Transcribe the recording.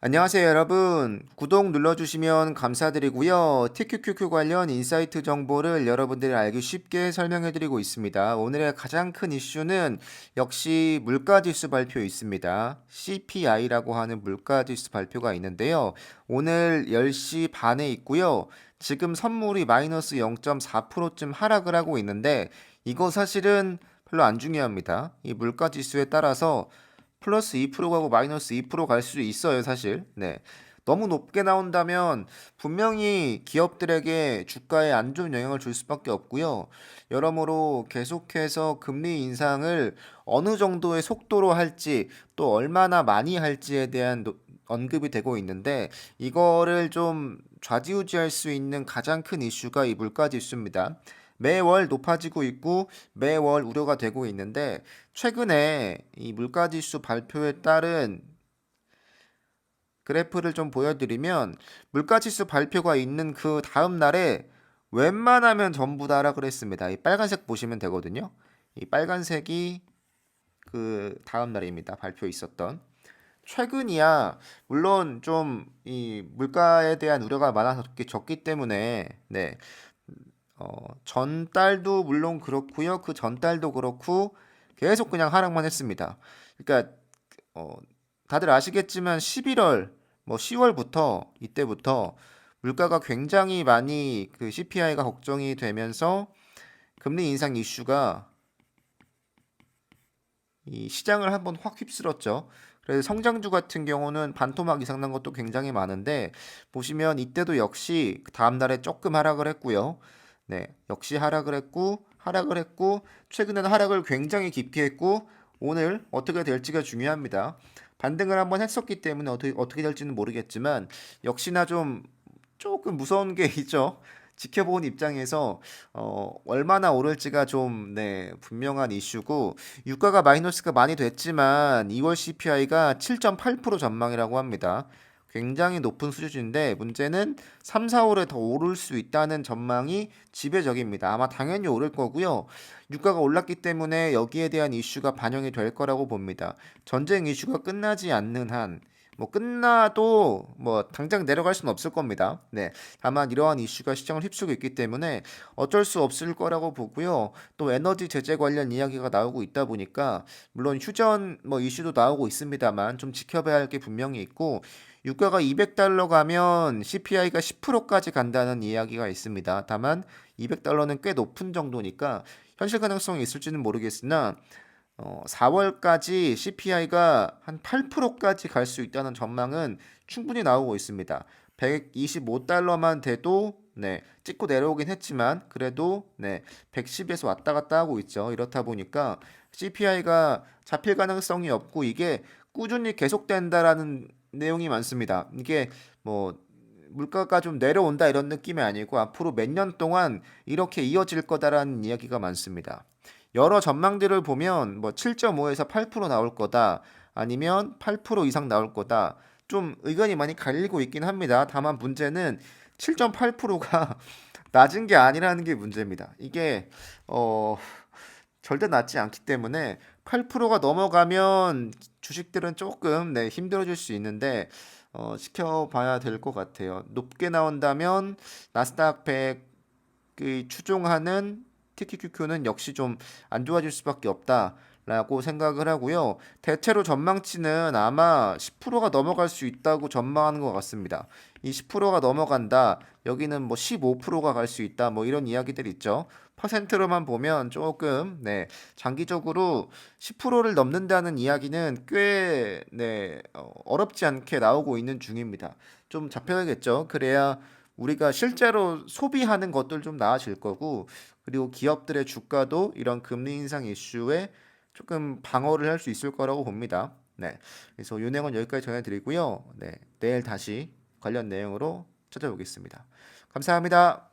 안녕하세요, 여러분. 구독 눌러주시면 감사드리고요. TQQQ 관련 인사이트 정보를 여러분들이 알기 쉽게 설명해드리고 있습니다. 오늘의 가장 큰 이슈는 역시 물가지수 발표 있습니다. CPI라고 하는 물가지수 발표가 있는데요. 오늘 10시 반에 있고요. 지금 선물이 마이너스 0.4%쯤 하락을 하고 있는데 이거 사실은 별로 안 중요합니다. 이 물가지수에 따라서 플러스 2% 가고 마이너스 2%갈 수 있어요, 사실. 네. 너무 높게 나온다면 분명히 기업들에게 주가에 안 좋은 영향을 줄 수밖에 없고요. 여러모로 계속해서 금리 인상을 어느 정도의 속도로 할지 또 얼마나 많이 할지에 대한 언급이 되고 있는데 이거를 좀 좌지우지할 수 있는 가장 큰 이슈가 이 물가 지수입니다. 매월 높아지고 있고 매월 우려가 되고 있는데 최근에 이 물가지수 발표에 따른 그래프를 좀 보여드리면 물가지수 발표가 있는 그 다음 날에 웬만하면 전부 다 하락을 했습니다. 이 빨간색 보시면 되거든요. 이 빨간색이 그 다음 날입니다. 발표 있었던. 최근이야 물론 좀 이 물가에 대한 우려가 많아서 적기 때문에 네. 전달도 물론 그렇고요. 그 전달도 그렇고 계속 그냥 하락만 했습니다. 그러니까 어, 다들 아시겠지만 11월 뭐 10월부터 이때부터 물가가 굉장히 많이 그 CPI가 걱정이 되면서 금리 인상 이슈가 이 시장을 한번 확 휩쓸었죠. 그래서 성장주 같은 경우는 반토막 이상 난 것도 굉장히 많은데 보시면 이때도 역시 그 다음 날에 조금 하락을 했고요. 네, 역시 하락을 했고 최근에는 하락을 굉장히 깊이 했고 오늘 어떻게 될지가 중요합니다. 반등을 한번 했었기 때문에 어떻게 될지는 모르겠지만 역시나 좀 조금 무서운 게 있죠. 지켜본 입장에서 얼마나 오를지가 좀 분명한 이슈고 유가가 마이너스가 많이 됐지만 2월 CPI가 7.8% 전망이라고 합니다. 굉장히 높은 수준인데 문제는 3, 4월에 더 오를 수 있다는 전망이 지배적입니다. 아마 당연히 오를 거고요. 유가가 올랐기 때문에 여기에 대한 이슈가 반영이 될 거라고 봅니다. 전쟁 이슈가 끝나지 않는 한 뭐 끝나도 뭐 당장 내려갈 수는 없을 겁니다. 네. 다만 이러한 이슈가 시장을 휩쓰고 있기 때문에 어쩔 수 없을 거라고 보고요. 또 에너지 제재 관련 이야기가 나오고 있다 보니까 물론 휴전 뭐 이슈도 나오고 있습니다만 좀 지켜봐야 할 게 분명히 있고 유가가 200달러 가면 CPI가 10%까지 간다는 이야기가 있습니다. 다만 200달러는 꽤 높은 정도니까 현실 가능성이 있을지는 모르겠으나 4월까지 CPI가 한 8%까지 갈 수 있다는 전망은 충분히 나오고 있습니다. 125달러만 돼도 찍고 내려오긴 했지만 그래도 110에서 왔다 갔다 하고 있죠. 이렇다 보니까 CPI가 잡힐 가능성이 없고 이게 꾸준히 계속된다라는 내용이 많습니다. 이게 뭐 물가가 좀 내려온다 이런 느낌이 아니고 앞으로 몇 년 동안 이렇게 이어질 거다라는 이야기가 많습니다. 여러 전망들을 보면 뭐 7.5에서 8% 나올 거다 아니면 8% 이상 나올 거다 좀 의견이 많이 갈리고 있긴 합니다. 다만 문제는 7.8%가 낮은 게 아니라는 게 문제입니다. 이게 어 절대 낮지 않기 때문에 8%가 넘어가면 주식들은 조금 힘들어질 수 있는데 지켜봐야 될 것 같아요. 높게 나온다면 나스닥 100이 추종하는 TQQQ는 역시 좀 안 좋아질 수밖에 없다라고 생각을 하고요. 대체로 전망치는 아마 10%가 넘어갈 수 있다고 전망하는 것 같습니다. 이 10%가 넘어간다. 여기는 뭐 15%가 갈 수 있다. 뭐 이런 이야기들 있죠. 퍼센트로만 보면 조금 장기적으로 10%를 넘는다는 이야기는 꽤 어렵지 않게 나오고 있는 중입니다. 좀 잡혀야겠죠. 그래야 우리가 실제로 소비하는 것들 좀 나아질 거고 그리고 기업들의 주가도 이런 금리 인상 이슈에 조금 방어를 할 수 있을 거라고 봅니다. 네. 그래서 이 내용은 여기까지 전해드리고요. 네. 내일 다시 관련 내용으로 찾아오겠습니다. 감사합니다.